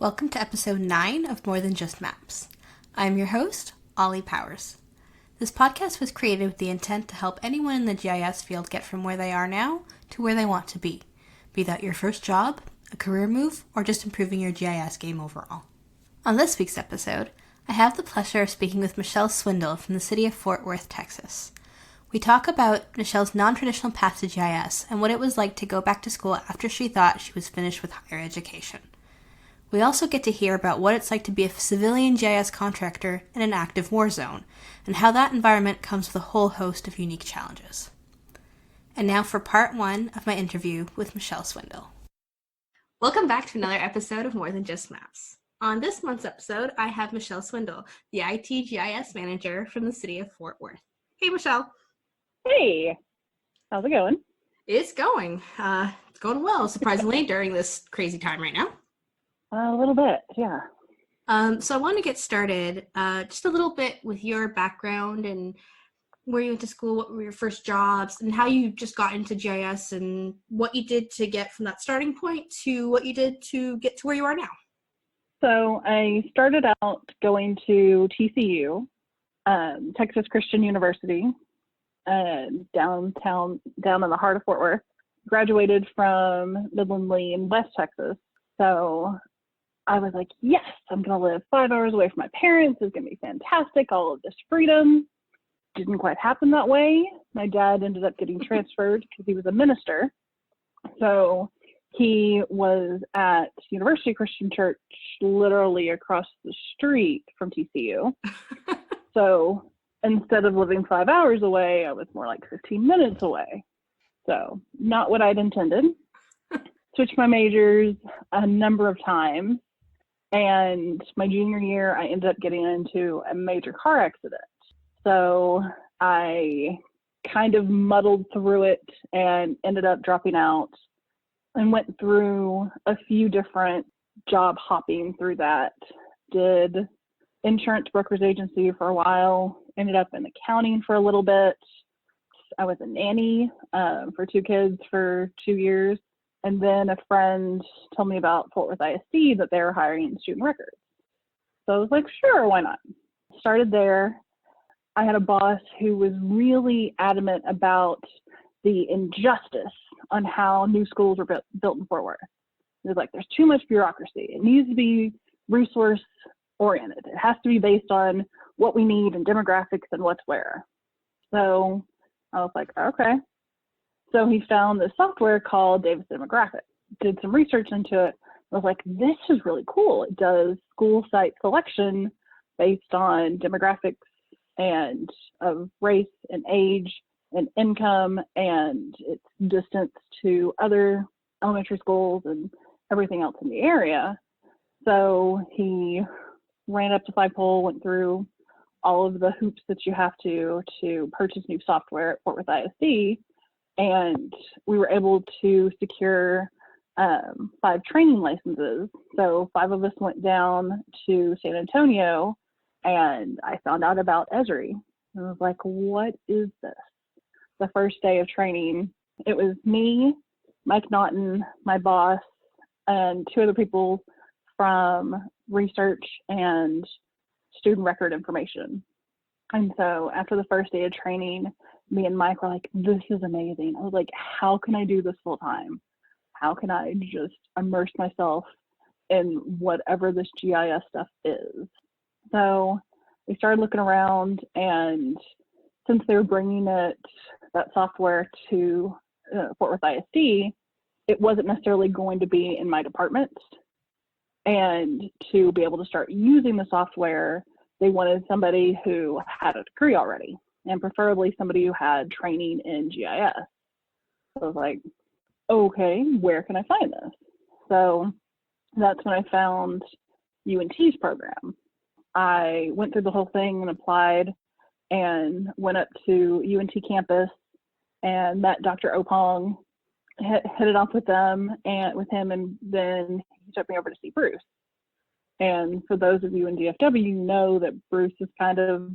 Welcome to episode 9 of More Than Just Maps. I'm your host, Ollie Powers. This podcast was created with the intent to help anyone in the GIS field get from where they are now to where they want to be that your first job, a career move, or just improving your GIS game overall. On this week's episode, I have the pleasure of speaking with Michelle Swindle from the city of Fort Worth, Texas. We talk about Michelle's non-traditional path to GIS and what it was like to go back to school after she thought she was finished with higher education. We also get to hear about what it's like to be a civilian GIS contractor in an active war zone, and how that environment comes with a whole host of unique challenges. And now for part 1 of my interview with Michelle Swindle. Welcome back to another episode of More Than Just Maps. On this month's episode, I have Michelle Swindle, the IT GIS manager from the city of Fort Worth. Hey, Michelle. Hey, how's it going? It's going well, surprisingly, during this crazy time right now. A little bit, yeah. So I want to get started just a little bit with your background and where you went to school, what were your first jobs, and how you just got into GIS and what you did to get from that starting point to what you did to get to where you are now. So I started out going to TCU, Texas Christian University, downtown, down in the heart of Fort Worth. Graduated from Midland Lee in West Texas. So I was like, yes, I'm going to live 5 hours away from my parents. It's going to be fantastic. All of this freedom. Didn't quite happen that way. My dad ended up getting transferred because he was a minister. So he was at University Christian Church, literally across the street from TCU. So instead of living 5 hours away, I was more like 15 minutes away. So not what I'd intended. Switched my majors a number of times. And my junior year, I ended up getting into a major car accident. So I kind of muddled through it and ended up dropping out and went through a few different job hopping through that. Did insurance brokerage agency for a while, ended up in accounting for a little bit. I was a nanny for 2 kids for 2 years. And then a friend told me about Fort Worth ISD, that they were hiring student records. So I was like, sure, why not? Started there. I had a boss who was really adamant about the injustice on how new schools were built in Fort Worth. He was like, there's too much bureaucracy. It needs to be resource oriented. It has to be based on what we need and demographics and what's where. So I was like, okay. So he found this software called Davis Demographic, did some research into it. I was like, this is really cool. It does school site selection based on demographics and of race and age and income and its distance to other elementary schools and everything else in the area. So he ran up to Flagpole, went through all of the hoops that you have to purchase new software at Fort Worth ISD. And we were able to secure 5 training licenses. So 5 of us went down to San Antonio, and I found out about Esri. I was like, what is this? The first day of training, it was me, Mike Naughton, my boss, and 2 other people from research and student record information. And so after the first day of training, me and Mike were like, this is amazing. I was like, how can I do this full time? How can I just immerse myself in whatever this GIS stuff is? So we started looking around, and since they were bringing that software to Fort Worth ISD, it wasn't necessarily going to be in my department. And to be able to start using the software, they wanted somebody who had a degree already, and preferably somebody who had training in GIS. So I was like, okay, where can I find this? So that's when I found UNT's program. I went through the whole thing and applied and went up to UNT campus and met Dr. Opong, hit it off with him, and then he took me over to see Bruce. And for those of you in DFW, you know that Bruce is kind of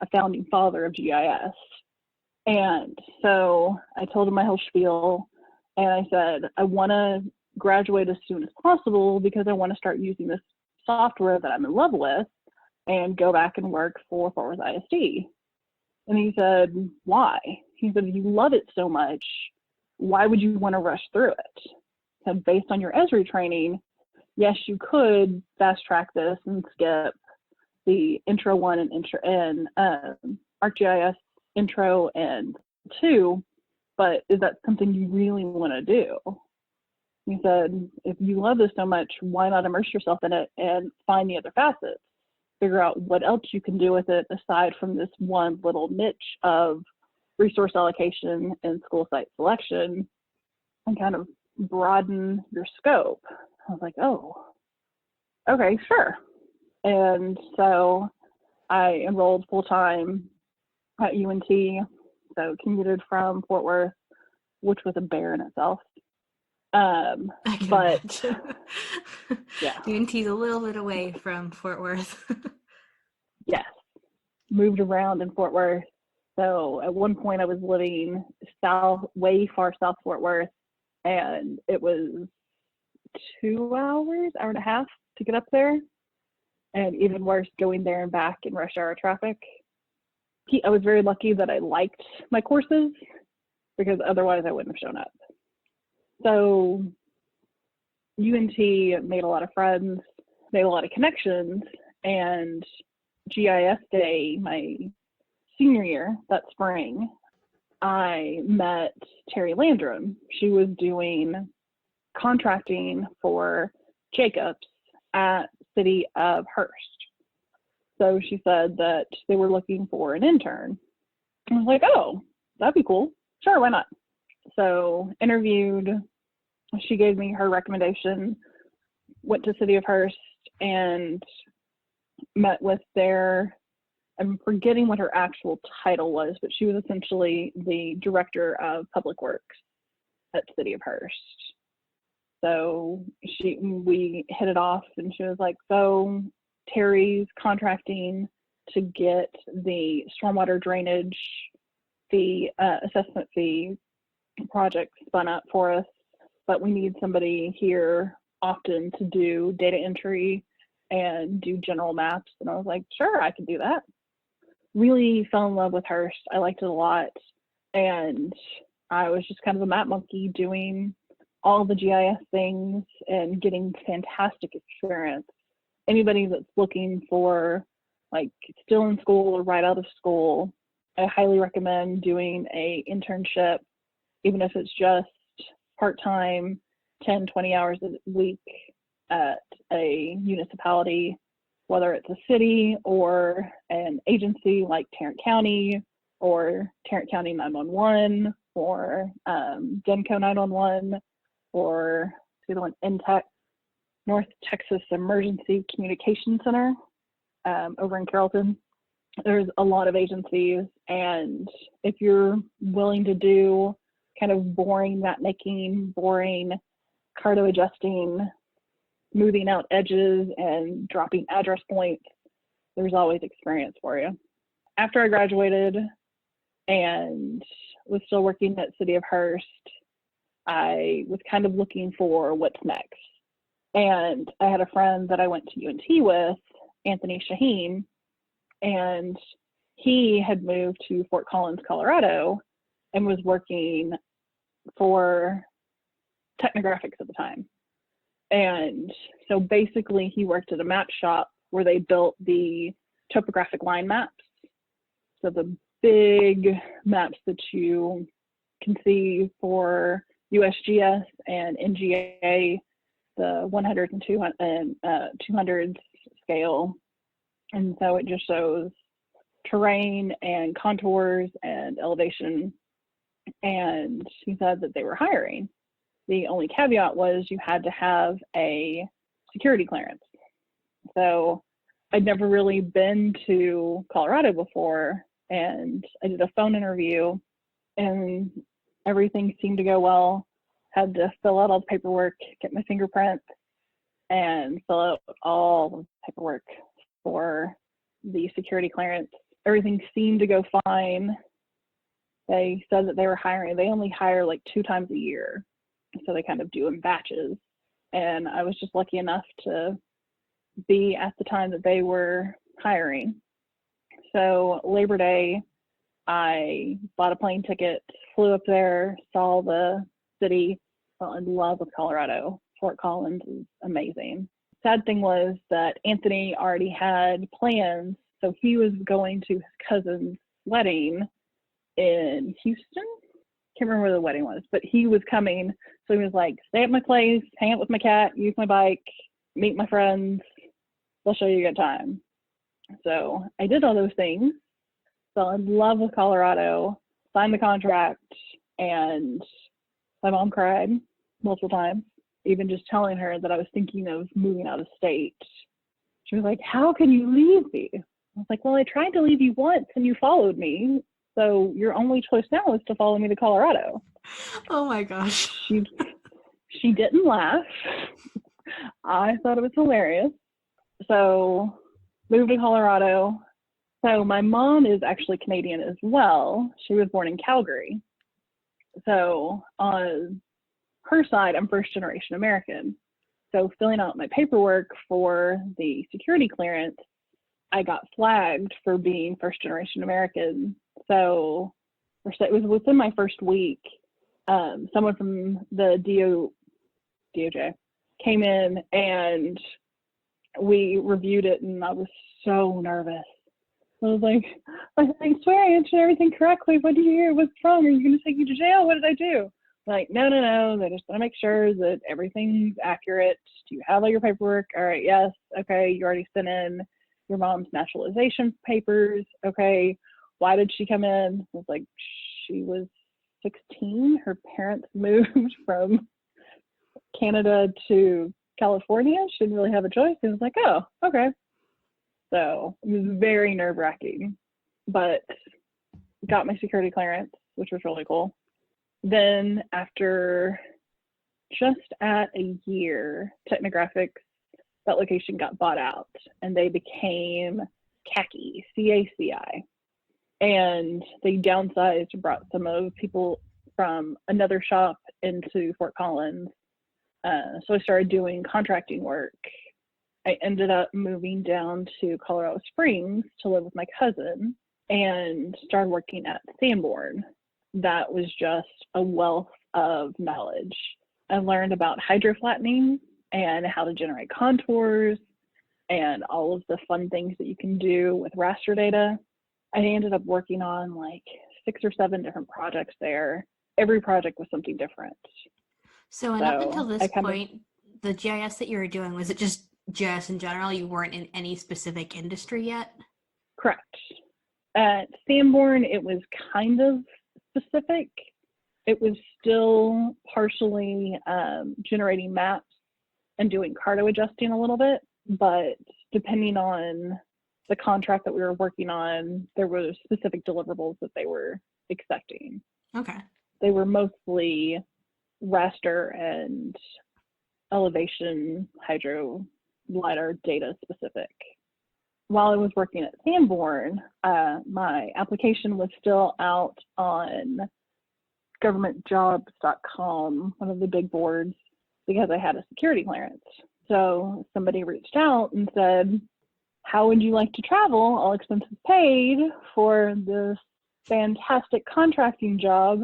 a founding father of GIS. And so I told him my whole spiel, and I said, I want to graduate as soon as possible because I want to start using this software that I'm in love with and go back and work for Fort Worth ISD. And he said, why? He said, if you love it so much, why would you want to rush through it? So based on your Esri training, yes, you could fast track this and skip the intro 1 and ArcGIS intro and 2, but is that something you really want to do? He said, if you love this so much, why not immerse yourself in it and find the other facets? Figure out what else you can do with it aside from this one little niche of resource allocation and school site selection, and kind of broaden your scope. I was like, oh, okay, sure. And so I enrolled full-time at UNT, so commuted from Fort Worth, which was a bear in itself. I can But imagine. yeah, UNT's a little bit away from Fort Worth. yes, moved around in Fort Worth. So at one point I was living way far south Fort Worth, and it was 2 hours, hour and a half to get up there. And even worse, going there and back in rush hour traffic. I was very lucky that I liked my courses because otherwise I wouldn't have shown up. So UNT made a lot of friends, made a lot of connections, and GIS Day, my senior year, that spring, I met Terry Landrum. She was doing contracting for Jacobs at City of Hearst. So she said that they were looking for an intern. I was like, oh, that'd be cool. Sure, why not? So interviewed, she gave me her recommendation, went to City of Hearst and met with I'm forgetting what her actual title was, but she was essentially the director of public works at City of Hearst. So we hit it off, and she was like, so Terry's contracting to get the stormwater drainage fee, assessment fee project spun up for us, but we need somebody here often to do data entry and do general maps. And I was like, sure, I can do that. Really fell in love with Hearst. I liked it a lot. And I was just kind of a map monkey doing all the GIS things and getting fantastic experience. Anybody that's looking for, like, still in school or right out of school, I highly recommend doing a internship, even if it's just part-time, 10, 20 hours a week at a municipality, whether it's a city or an agency like Tarrant County or Tarrant County 911 or Denco 911 or the other one, NTEC, North Texas Emergency Communication Center over in Carrollton. There's a lot of agencies, and if you're willing to do kind of boring map making, boring carto adjusting, moving out edges and dropping address points, there's always experience for you. After I graduated and was still working at City of Hearst, I was kind of looking for what's next. And I had a friend that I went to UNT with, Anthony Shaheen, and he had moved to Fort Collins, Colorado, and was working for Technographics at the time. And so basically he worked at a map shop where they built the topographic line maps. So the big maps that you can see for USGS and NGA, the 100 and 200 scale. And so it just shows terrain and contours and elevation. And he said that they were hiring. The only caveat was you had to have a security clearance. So I'd never really been to Colorado before, and I did a phone interview and everything seemed to go well. Had to fill out all the paperwork, get my fingerprint, and fill out all the paperwork for the security clearance. Everything seemed to go fine. They said that they were hiring. They only hire like 2 times a year. So they kind of do in batches. And I was just lucky enough to be at the time that they were hiring. So Labor Day, I bought a plane ticket, flew up there, saw the city, fell in love with Colorado. Fort Collins is amazing. Sad thing was that Anthony already had plans, so he was going to his cousin's wedding in Houston. Can't remember where the wedding was, but he was coming. So he was like, stay at my place, hang out with my cat, use my bike, meet my friends. They'll show you a good time. So I did all those things, fell in love with Colorado, signed the contract, and my mom cried multiple times, even just telling her that I was thinking of moving out of state. She was like, how can you leave me? I was like, well, I tried to leave you once and you followed me. So your only choice now is to follow me to Colorado. Oh my gosh. She didn't laugh. I thought it was hilarious. So moved to Colorado. So my mom is actually Canadian as well. She was born in Calgary. So on her side, I'm first generation American. So filling out my paperwork for the security clearance, I got flagged for being first generation American. So it was within my first week, someone from the DOJ came in and we reviewed it, and I was so nervous. I was like, I swear I answered everything correctly. What did you hear? What's wrong? Are you going to take me to jail? What did I do? Like, no. They just want to make sure that everything's accurate. Do you have all your paperwork? All right, yes. Okay, you already sent in your mom's naturalization papers. Okay, why did she come in? I was like, she was 16. Her parents moved from Canada to California. She didn't really have a choice. And I was like, oh, okay. So it was very nerve-wracking, but got my security clearance, which was really cool. Then after just at a year, Technographics, that location got bought out and they became CACI, C-A-C-I. And they downsized, brought some of people from another shop into Fort Collins. So I started doing contracting work. I ended up moving down to Colorado Springs to live with my cousin and started working at Sanborn. That was just a wealth of knowledge. I learned about hydroflattening and how to generate contours and all of the fun things that you can do with raster data. I ended up working on like 6 or 7 different projects there. Every project was something different. So up until this point, the GIS that you were doing, was it just GIS in general? You weren't in any specific industry yet? Correct. At Sanborn, it was kind of specific. It was still partially generating maps and doing carto adjusting a little bit, but depending on the contract that we were working on, there were specific deliverables that they were expecting. Okay. They were mostly raster and elevation hydro LiDAR data specific. While I was working at Sanborn, my application was still out on governmentjobs.com, one of the big boards, because I had a security clearance. So somebody reached out and said, how would you like to travel, all expenses paid, for this fantastic contracting job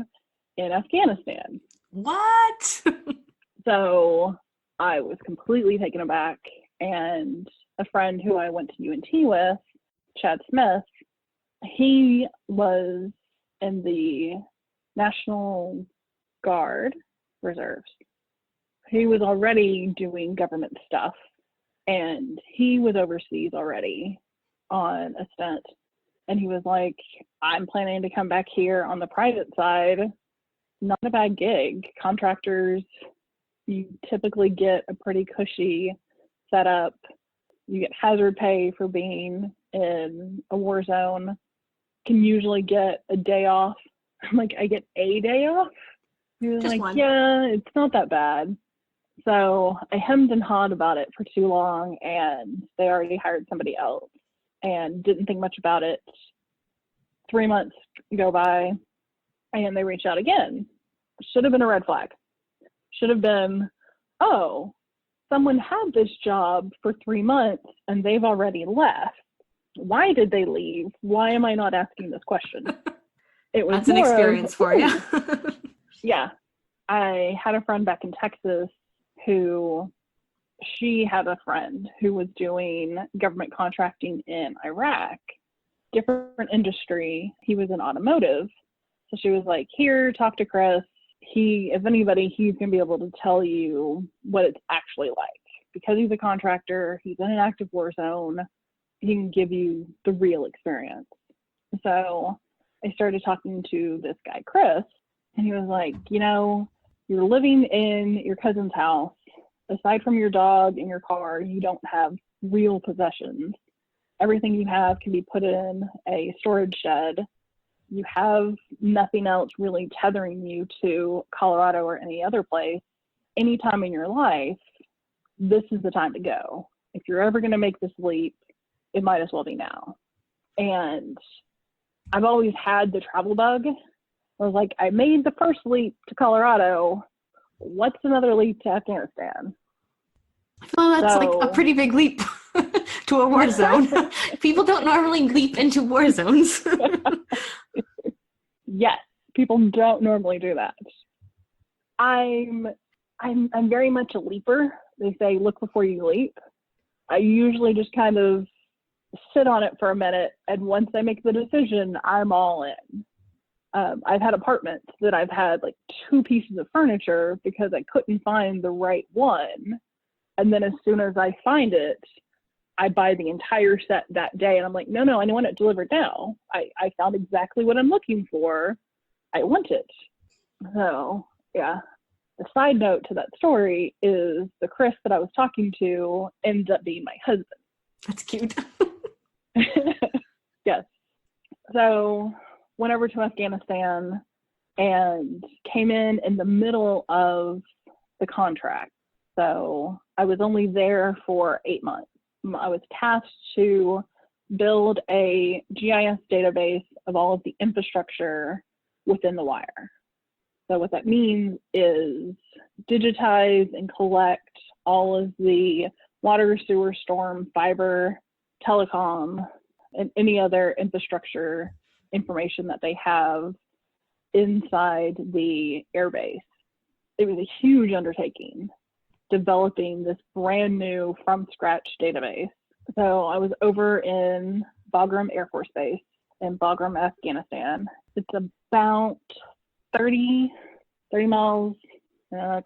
in Afghanistan? What? So I was completely taken aback, and a friend who I went to UNT with, Chad Smith, he was in the National Guard Reserves. He was already doing government stuff, and he was overseas already on a stint. And he was like, I'm planning to come back here on the private side. Not a bad gig. Contractors, you typically get a pretty cushy setup. You get hazard pay for being in a war zone. Can usually get a day off. I'm like, I get a day off? He was Just like, one. yeah, it's not that bad. So I hemmed and hawed about it for too long, and they already hired somebody else and didn't think much about it. 3 months go by, and they reached out again. Should have been a red flag. should have been, oh, someone had this job for 3 months and they've already left. Why did they leave? Why am I not asking this question? It was That's an experience for you. Yeah. I had a friend back in Texas who, she had a friend who was doing government contracting in Iraq, different industry. He was in automotive. So she was like, here, talk to Chris. If anybody, he's going to be able to tell you what it's actually like. Because he's a contractor, he's in an active war zone, he can give you the real experience. So I started talking to this guy, Chris, and he was like, you're living in your cousin's house. Aside from your dog and your car, you don't have real possessions. Everything you have can be put in a storage shed. You have nothing else really tethering you to Colorado or any other place. Anytime in your life, this is the time to go. If you're ever going to make this leap, it might as well be now. And I've always had the travel bug. I was like, I made the first leap to Colorado. What's another leap to Afghanistan? I feel that's like a pretty big leap to a war zone. People don't normally leap into war zones. Yes, people don't normally do that. I'm very much a leaper. They say look before you leap. I usually just kind of sit on it for a minute, and once I make the decision, I'm all in. I've had apartments that I've had like 2 pieces of furniture because I couldn't find the right one. And then as soon as I find it, I buy the entire set that day. And I'm like, no, I want it delivered now. I found exactly what I'm looking for. I want it. So, yeah. The side note to that story is the Chris that I was talking to ends up being my husband. That's cute. Yes. So went over to Afghanistan and came in the middle of the contract. So I was only there for 8 months. I was tasked to build a GIS database of all of the infrastructure within the wire. So what that means is digitize and collect all of the water, sewer, storm, fiber, telecom, and any other infrastructure information that they have inside the airbase. It was a huge undertaking, developing this brand new from scratch database. So I was over in Bagram Air Force Base in Bagram, Afghanistan. It's about 30 miles,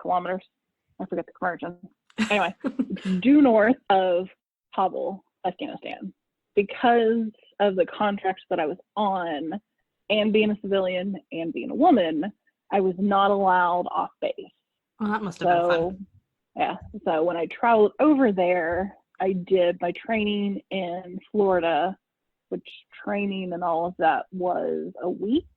kilometers. I forget the conversion. Anyway, it's due north of Kabul, Afghanistan. Because of the contracts that I was on, and being a civilian and being a woman, I was not allowed off base. Well, that must have been fun. Yeah. So when I traveled over there, I did my training in Florida, which training and all of that was a week,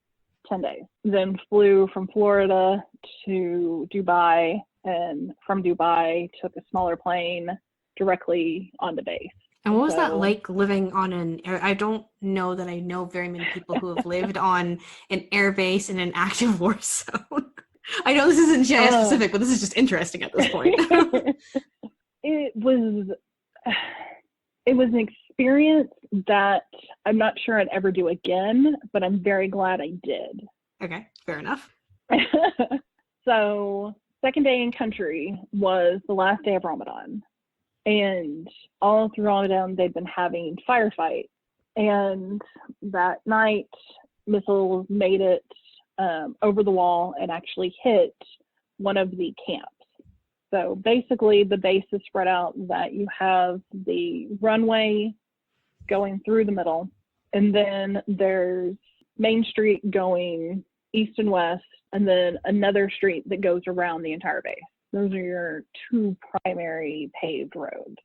10 days. Then flew from Florida to Dubai, and from Dubai took a smaller plane directly onto base. And what was that like living on an air? I don't know that I know very many people who have lived on an air base in an active war zone. I know this isn't GIS specific, but this is just interesting at this point. It was an experience that I'm not sure I'd ever do again, but I'm very glad I did. Okay, fair enough. So, second day in country was the last day of Ramadan. And all through Ramadan, they'd been having firefights. And that night, missiles made it over the wall and actually hit one of the camps. So basically, the base is spread out that you have the runway going through the middle, and then there's Main Street going east and west, and then another street that goes around the entire base. Those are your 2 primary paved roads.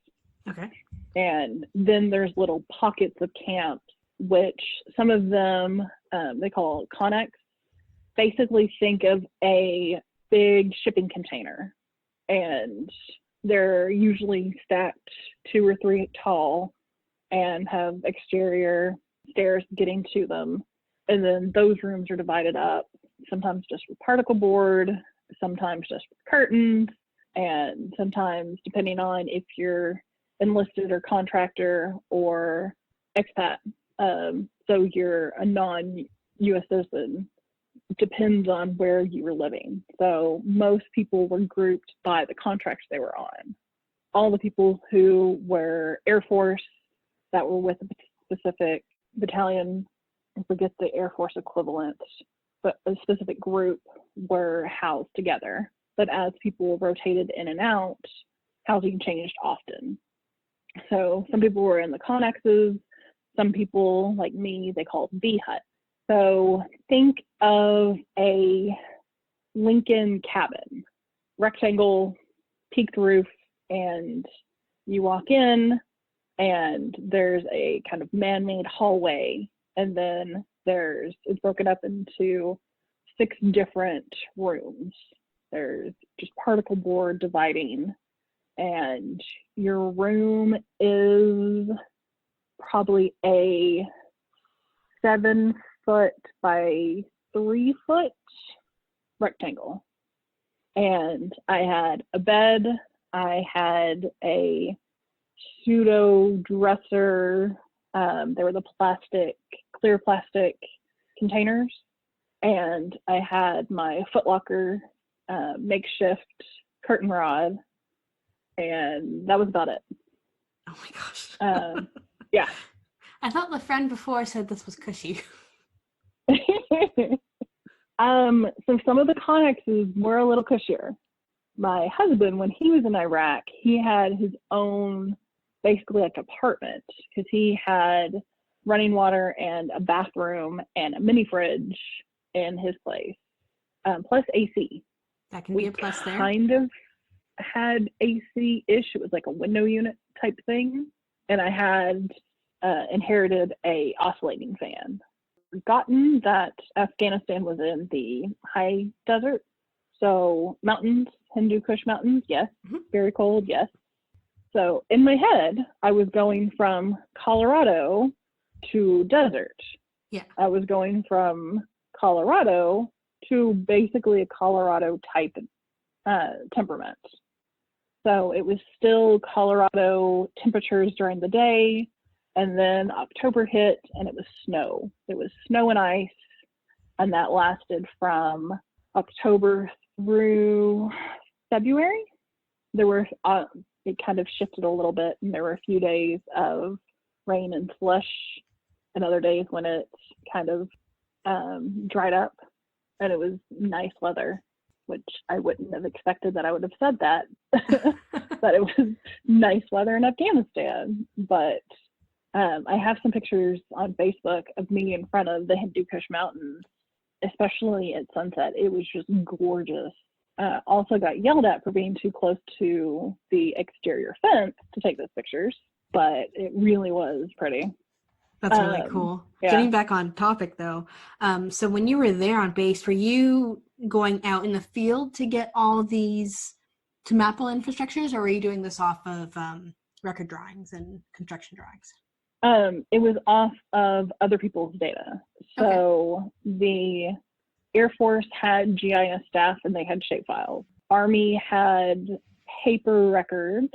Okay. And then there's little pockets of camps, which some of them they call connex. Basically, think of a big shipping container, and they're usually stacked 2 or 3 tall and have exterior stairs getting to them. And then those rooms are divided up, sometimes just with particle board, sometimes just curtains, and sometimes depending on if you're enlisted or contractor or expat. So you're a non-U.S. citizen, depends on where you were living. So most people were grouped by the contracts they were on. All the people who were Air Force that were with a specific battalion, I forget the Air Force equivalent, but a specific group were housed together. But as people rotated in and out, housing changed often. So some people were in the connexes, some people, like me, they call it B-hut. So think of a Lincoln cabin, rectangle, peaked roof, and you walk in and there's a kind of man-made hallway, and then it's broken up into 6 different rooms. There's just particle board dividing, and your room is probably a 7-foot by 3-foot rectangle. And I had a bed, I had a pseudo dresser, there were the clear plastic containers, and I had my Foot Locker makeshift curtain rod, and that was about it. Oh my gosh. Yeah. I thought the friend before said this was cushy. So some of the connexes were a little cushier. My husband, when he was in Iraq, he had his own, basically like apartment, because he had running water and a bathroom and a mini fridge in his place, plus AC. That can be a plus there. Kind of had AC-ish. It was like a window unit type thing. And I had inherited a oscillating fan. Forgotten that Afghanistan was in the high desert. So mountains, Hindu Kush mountains, yes. Mm-hmm. Very cold, yes. So in my head, I was going from Colorado to desert. Yeah. I was going from Colorado to basically a Colorado type temperament. So it was still Colorado temperatures during the day, and then October hit and it was snow. It was snow and ice, and that lasted from October through February. There were, it kind of shifted a little bit, and there were a few days of rain and slush, and other days when it kind of dried up, and it was nice weather, which I wouldn't have expected that I would have said that, that it was nice weather in Afghanistan. But I have some pictures on Facebook of me in front of the Hindu Kush Mountains, especially at sunset. It was just gorgeous. Also got yelled at for being too close to the exterior fence to take those pictures, but it really was pretty. That's really cool. Yeah. Getting back on topic though, so when you were there on base, were you going out in the field to get all these, to map all infrastructures, or were you doing this off of record drawings and construction drawings? It was off of other people's data. So the Air Force had GIS staff and they had shapefiles. Army had paper records.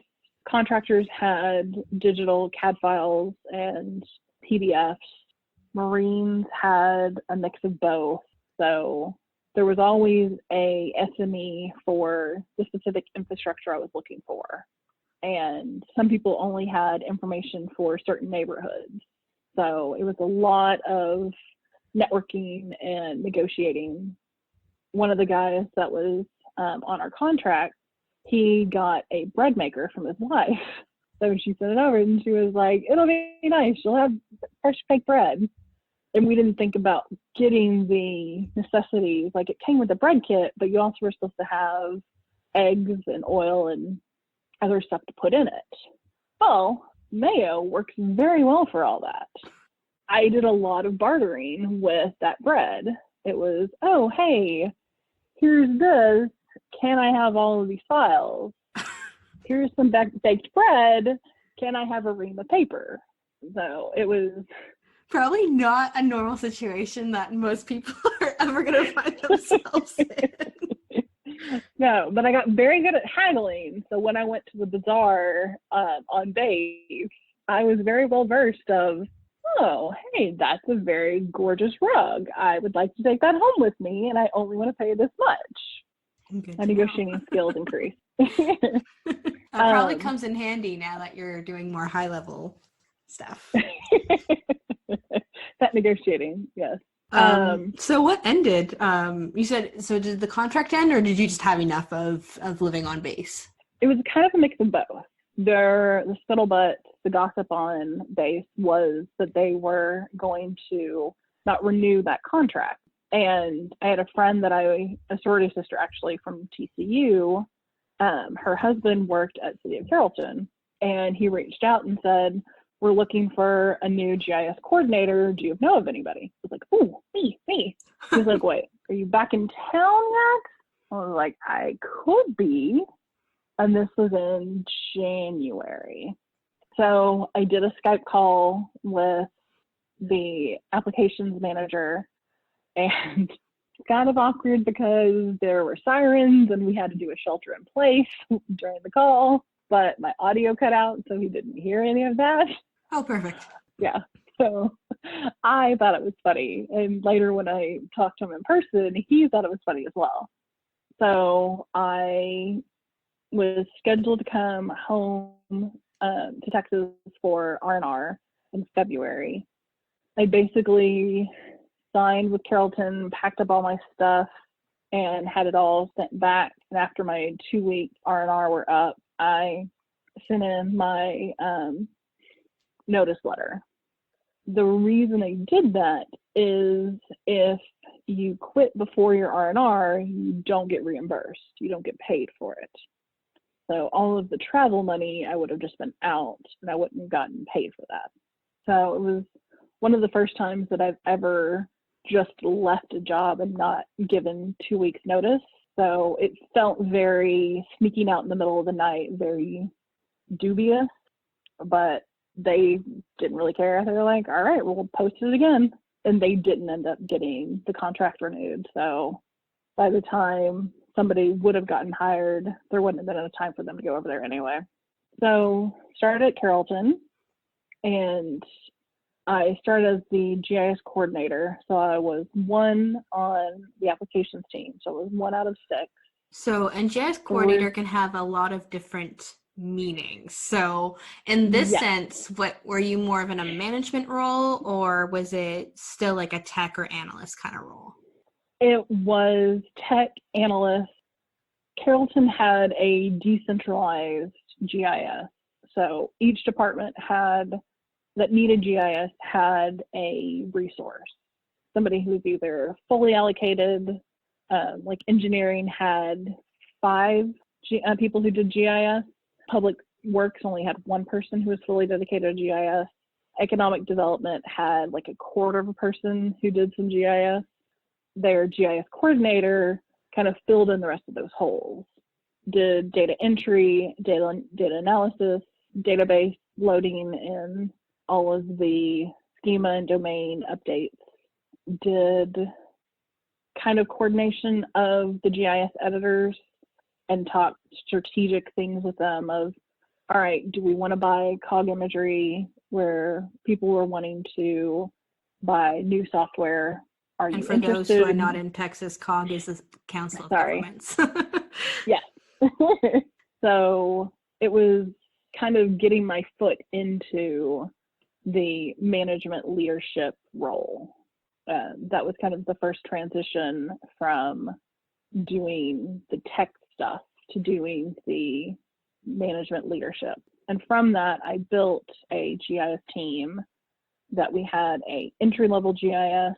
Contractors had digital CAD files and PDFs. Marines had a mix of both. So there was always a SME for the specific infrastructure I was looking for. And some people only had information for certain neighborhoods. So it was a lot of networking and negotiating. One of the guys that was on our contract, he got a bread maker from his wife. So she sent it over and she was like, it'll be nice, you'll have fresh baked bread. And we didn't think about getting the necessities. Like, it came with a bread kit, but you also were supposed to have eggs and oil and other stuff to put in it. Well, mayo works very well for all that. I did a lot of bartering with that bread. It was, oh, hey, here's this. Can I have all of these files? Here's some baked bread. Can I have a ream of paper? So it was probably not a normal situation that most people are ever going to find themselves in. No, but I got very good at haggling. So when I went to the bazaar on base, I was very well versed of, oh, hey, that's a very gorgeous rug. I would like to take that home with me, and I only want to pay this much. Good My to know. negotiating skills increased. That probably comes in handy now that you're doing more high level stuff. That negotiating, yes. So what ended? You said, so did the contract end, or did you just have enough of living on base? It was kind of a mix of both. The scuttlebutt, the gossip on base was that they were going to not renew that contract. And I had a friend a sorority sister actually from TCU. Her husband worked at City of Carrollton, and he reached out and said, we're looking for a new GIS coordinator. Do you know of anybody? I was like, ooh, me. He was like, wait, are you back in town yet? I was like, I could be. And this was in January. So I did a Skype call with the applications manager, and kind of awkward because there were sirens and we had to do a shelter in place during the call, but my audio cut out, so he didn't hear any of that. Oh, perfect. Yeah. So I thought it was funny. And later when I talked to him in person, he thought it was funny as well. So I was scheduled to come home to Texas for R&R in February. I basically signed with Carrollton, packed up all my stuff, and had it all sent back. And after my 2-week R&R were up, I sent in my notice letter. The reason I did that is if you quit before your R&R, you don't get reimbursed. You don't get paid for it. So all of the travel money I would have just spent out, and I wouldn't have gotten paid for that. So it was one of the first times that I've ever just left a job and not given 2 weeks notice. So it felt very sneaking out in the middle of the night, very dubious, but they didn't really care. They were like, all right, we'll post it again. And they didn't end up getting the contract renewed. So by the time somebody would have gotten hired, there wouldn't have been enough time for them to go over there anyway. So started at Carrollton, and I started as the GIS coordinator. So I was one on the applications team. So it was 1 out of 6. So, and GIS coordinator can have a lot of different meanings. So in this sense, what were you more of in a management role, or was it still like a tech or analyst kind of role? It was tech analyst. Carrollton had a decentralized GIS. So each department that needed GIS had a resource. Somebody who was either fully allocated, like engineering had 5 people who did GIS. Public Works only had 1 person who was fully dedicated to GIS. Economic Development had like a quarter of a person who did some GIS. Their GIS coordinator kind of filled in the rest of those holes. Did data entry, data analysis, database loading in all of the schema and domain updates. Did kind of coordination of the GIS editors and talk strategic things with them of, all right, do we want to buy cog imagery where people were wanting to buy new software? Are you interested? And for those who are not in Texas, COG is the Council of Governments. Yes. So it was kind of getting my foot into the management leadership role. That was kind of the first transition from doing the tech stuff to doing the management leadership. And from that, I built a GIS team that we had a entry-level GIS,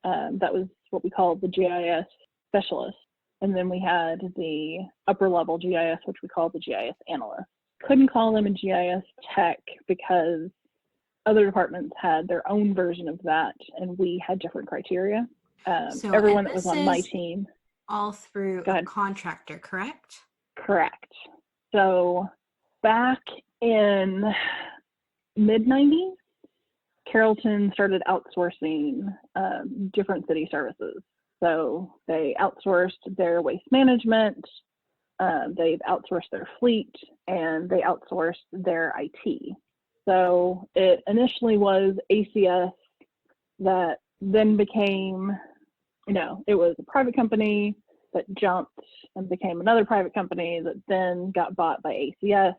that was what we called the GIS specialist. And then we had the upper-level GIS, which we called the GIS analyst. Couldn't call them a GIS tech because other departments had their own version of that, and we had different criteria. So everyone that was on my team. All through a contractor, correct? Correct. So back in mid-90s, Carrollton started outsourcing different city services. So they outsourced their waste management, they've outsourced their fleet, and they outsourced their IT. So it initially was ACS that then became, it was a private company that jumped and became another private company that then got bought by ACS,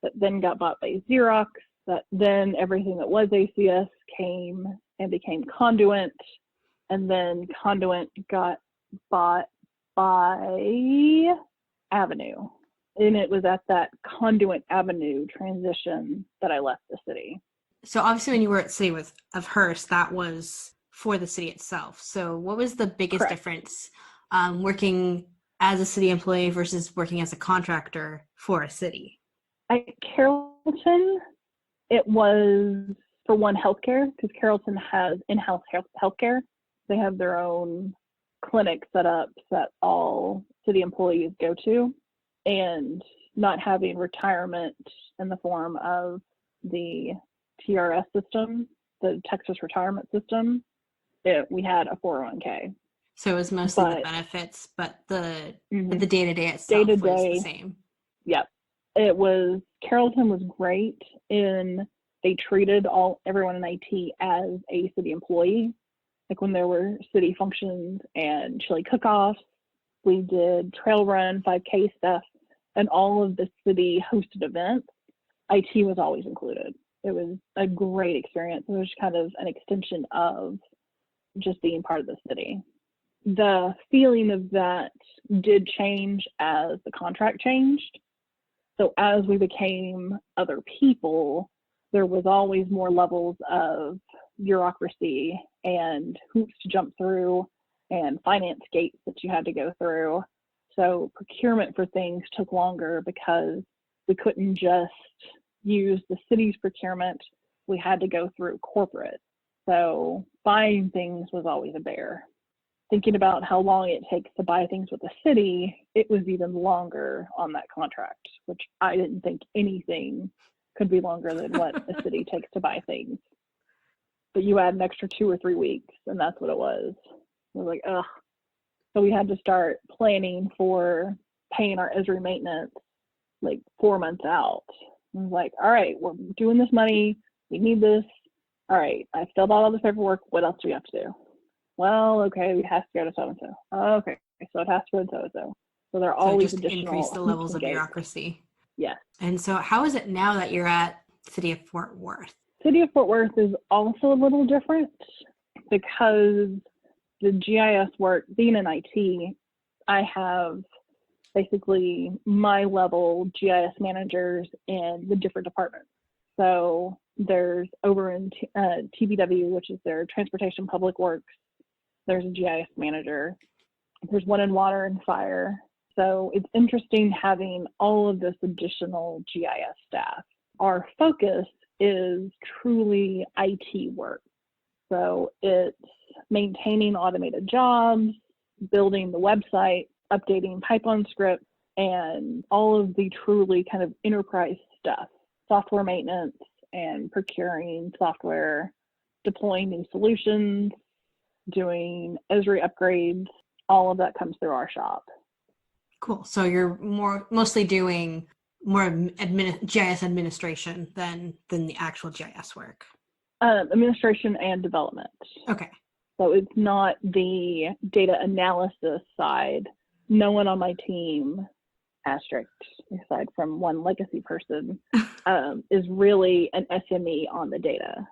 that then got bought by Xerox, that then everything that was ACS came and became Conduent, and then Conduent got bought by Avenue. And it was at that Conduent Avenue transition that I left the city. So obviously when you were at City of Hearst, that was for the city itself. So what was the biggest Correct. difference working as a city employee versus working as a contractor for a city? At Carrollton, it was, for one, healthcare, because Carrollton has in-house healthcare. They have their own clinic set up that all city employees go to, and not having retirement in the form of the TRS system, the Texas retirement system, we had a 401k. So it was mostly the benefits, but the day-to-day itself was the same. Yep. Carrollton was great in, they treated everyone in IT as a city employee. Like when there were city functions and chili cook-offs, we did trail run, 5K stuff, and all of the city hosted events, IT was always included. It was a great experience. It was kind of an extension of just being part of the city. The feeling of that did change as the contract changed. So as we became other people, there was always more levels of bureaucracy and hoops to jump through and finance gates that you had to go through. So procurement for things took longer because we couldn't just use the city's procurement. We had to go through corporate. So buying things was always a bear. Thinking about how long it takes to buy things with the city, it was even longer on that contract, which I didn't think anything could be longer than what a city takes to buy things. But you add an extra 2 or 3 weeks, and that's what it was. I was like, ugh. So we had to start planning for paying our Esri maintenance like 4 months out. I was like, all right, we're doing this money. We need this. All right, I filled out all the paperwork. What else do we have to do? Well, okay, we have to go to so-and-so. Okay, so it has to go to so-and-so. So there are always just additional increase the levels of bureaucracy. Yes. And so how is it now that you're at City of Fort Worth? City of Fort Worth is also a little different because the GIS work, being in IT, I have basically my level GIS managers in the different departments. So there's over in TBW, which is their Transportation Public Works, there's a GIS manager. There's one in water and fire. So it's interesting having all of this additional GIS staff. Our focus is truly IT work. So it's maintaining automated jobs, building the website, updating Python scripts, and all of the truly kind of enterprise stuff, software maintenance and procuring software, deploying new solutions, doing Esri upgrades, all of that comes through our shop. Cool. So you're mostly doing more GIS administration than the actual GIS work. Administration and development. Okay. So it's not the data analysis side. No one on my team, asterisk, aside from one legacy person, is really an SME on the data.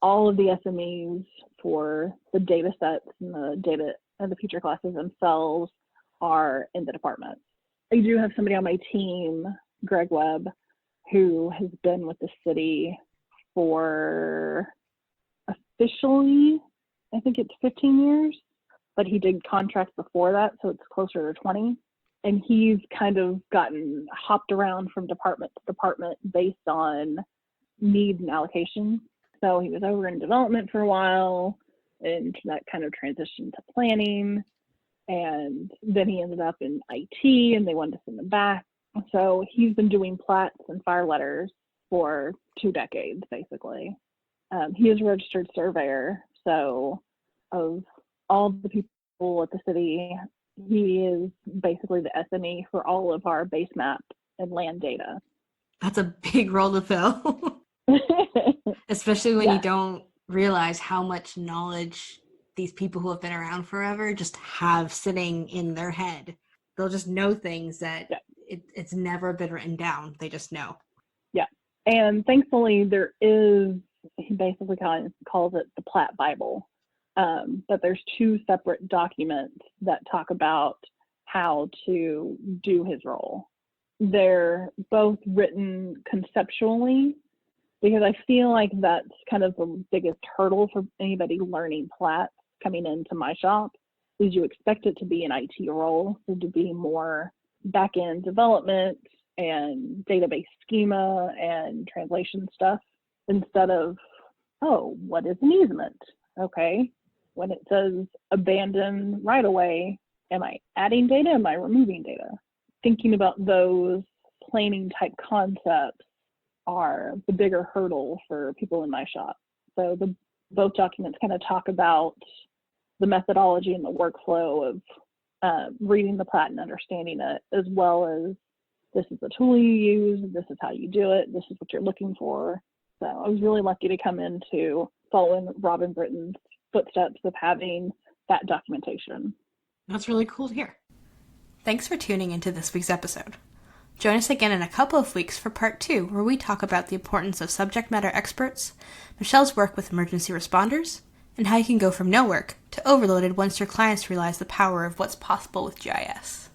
All of the SMEs for the data sets and the data and the feature classes themselves are in the department. I do have somebody on my team, Greg Webb, who has been with the city for officially, I think it's 15 years, but he did contracts before that, so it's closer to 20. And he's kind of gotten hopped around from department to department based on need and allocation. So he was over in development for a while, and that kind of transitioned to planning. And then he ended up in IT, and they wanted to send him back. So he's been doing plats and fire letters for 2 decades, basically. He is a registered surveyor. So of all the people Michael at the city, he is basically the SME for all of our base map and land data. That's a big role to fill, especially when you don't realize how much knowledge these people who have been around forever just have sitting in their head. They'll just know things that it's never been written down. They just know. Yeah. And thankfully there is, he basically kind of calls it the Plat Bible. But there's 2 separate documents that talk about how to do his role. They're both written conceptually, because I feel like that's kind of the biggest hurdle for anybody learning Plat coming into my shop, is you expect it to be an IT role, so to be more back-end development and database schema and translation stuff, instead of, oh, what is an easement? Okay, when it says abandon right away, am I adding data? Am I removing data? Thinking about those planning type concepts are the bigger hurdle for people in my shop. So both documents kind of talk about the methodology and the workflow of reading the plat and understanding it, as well as this is the tool you use, this is how you do it, this is what you're looking for. So I was really lucky to come into following Robin Britton's footsteps of having that documentation. That's really cool to hear. Thanks for tuning into this week's episode. Join us again in a couple of weeks for part 2, where we talk about the importance of subject matter experts, Michelle's work with emergency responders, and how you can go from no work to overloaded once your clients realize the power of what's possible with GIS.